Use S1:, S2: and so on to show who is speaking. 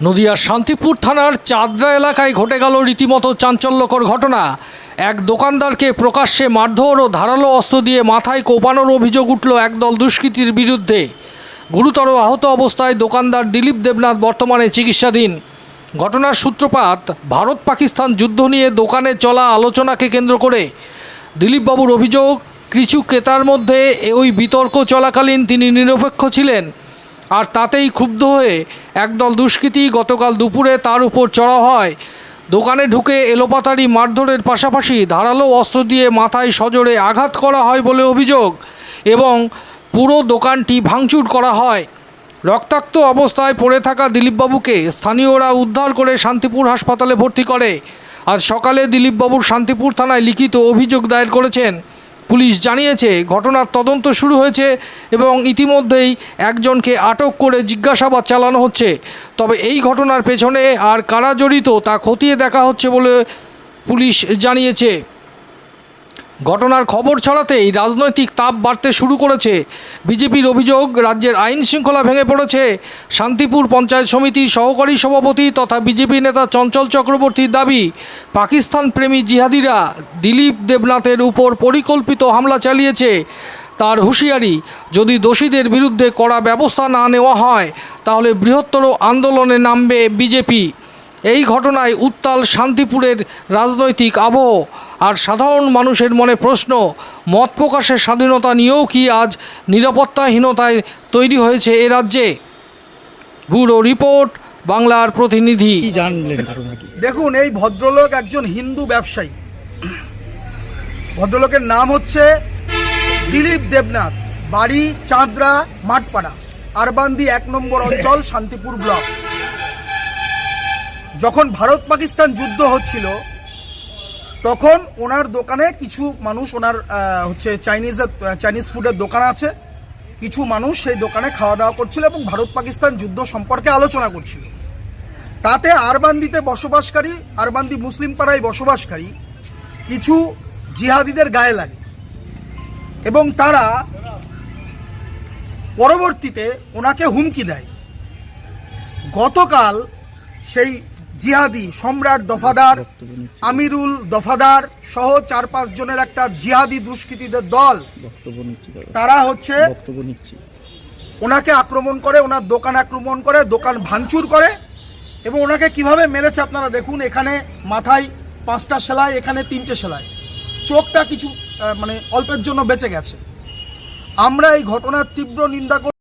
S1: নদিয়ার শান্তিপুর থানার চাঁদরা এলাকায় ঘটে গেল রীতিমতো চাঞ্চল্যকর ঘটনা। এক দোকানদারকে প্রকাশ্যে মারধর ও ধারালো অস্ত্র দিয়ে মাথায় কোপানোর অভিযোগ উঠল একদল দুষ্কৃতীর বিরুদ্ধে। গুরুতর আহত অবস্থায় দোকানদার দিলীপ দেবনাথ বর্তমানে চিকিৎসাধীন। ঘটনার সূত্রপাত ভারত পাকিস্তান যুদ্ধ নিয়ে দোকানে চলা আলোচনাকে কেন্দ্র করে। দিলীপবাবুর অভিযোগ, কিছু ক্রেতার মধ্যে ওই বিতর্ক চলাকালীন তিনি নিরপেক্ষ ছিলেন, আর তাতেই ক্ষুব্ধ হয়ে একদল দুষ্কৃতী গতকাল দুপুরে তার উপর চড়াও হয়। দোকানে ঢুকে এলোপাতাড়ি মারধরের পাশাপাশি ধারালো অস্ত্র দিয়ে মাথায় সজোরে আঘাত করা হয় বলে অভিযোগ এবং পুরো দোকানটি ভাঙচুর করা হয়। রক্তাক্ত অবস্থায় পড়ে থাকা দিলীপবাবুকে স্থানীয়রা উদ্ধার করে শান্তিপুর হাসপাতালে ভর্তি করে। আজ সকালে দিলীপবাবুর শান্তিপুর থানায় লিখিত অভিযোগ দায়ের করেছেন। পুলিশ জানিয়েছে ঘটনার তদন্ত শুরু হয়েছে এবং ইতিমধ্যেই একজনকে আটক করে জিজ্ঞাসাবাদ চালানো হচ্ছে। তবে এই ঘটনার পেছনে আর কারা জড়িত তা খতিয়ে দেখা হচ্ছে বলে পুলিশ জানিয়েছে। ঘটনার খবর ছড়াতেই রাজনৈতিক তাপ বাড়তে শুরু করেছে। বিজেপির অভিযোগ, রাজ্যের আইন শৃঙ্খলা ভেঙে পড়েছে। শান্তিপুর পঞ্চায়েত সমিতির সহকারী সভাপতি তথা বিজেপি নেতা চঞ্চল চক্রবর্তীর দাবি, পাকিস্তান প্রেমী জিহাদিরা দিলীপ দেবনাথের উপর পরিকল্পিত হামলা চালিয়েছে। তার হুঁশিয়ারি, যদি দোষীদের বিরুদ্ধে কড়া ব্যবস্থা না নেওয়া হয় তাহলে বৃহত্তর আন্দোলনে নামবে বিজেপি। এই ঘটনায় উত্তাল শান্তিপুরের রাজনৈতিক আবহ, আর সাধারণ মানুষের মনে প্রশ্ন, মত প্রকাশের স্বাধীনতা নিয়েও কি আজ নিরাপত্তাহীনতায় তৈরি হয়েছে এ রাজ্যে? ব্যুরো রিপোর্ট, বাংলার প্রতিনিধি।
S2: দেখুন, এই ভদ্রলোক একজন হিন্দু ব্যবসায়ী। ভদ্রলোকের নাম হচ্ছে দিলীপ দেবনাথ, বাড়ি চাঁদরা মাঠপাড়া, আরবান্দি 1 নম্বর অঞ্চল, শান্তিপুর ব্লক। যখন ভারত পাকিস্তান যুদ্ধ হচ্ছিল তখন ওনার দোকানে কিছু মানুষ, ওনার হচ্ছে চাইনিজ ফুডের দোকান আছে, কিছু মানুষ সেই দোকানে খাওয়া দাওয়া করছিল এবং ভারত পাকিস্তান যুদ্ধ সম্পর্কে আলোচনা করছিল। তাতে আরবান্দিতে বসবাসকারী, আরবান্দি মুসলিম পাড়ায় বসবাসকারী কিছু জিহাদিদের গায়ে লাগে এবং তারা পরবর্তীতে ওনাকে হুমকি দেয়। গতকাল সেই জিহাদি সম্রাট দফাদার, আমিরুল দফাদার সহ 4-5 জনের একটা জিহাদি দুষ্কৃতীদের দল, তারা হচ্ছে ওনাকে আক্রমণ করে, ওনার দোকান আক্রমণ করে, দোকান ভাঙচুর করে এবং ওনাকে কিভাবে মেরেছে আপনারা দেখুন। এখানে মাথায় 5টা সেলাই, এখানে 3টে সেলাই, চোখটা কিছু মানে অল্পের জন্য বেঁচে গেছে। আমরা এই ঘটনার তীব্র নিন্দা করি।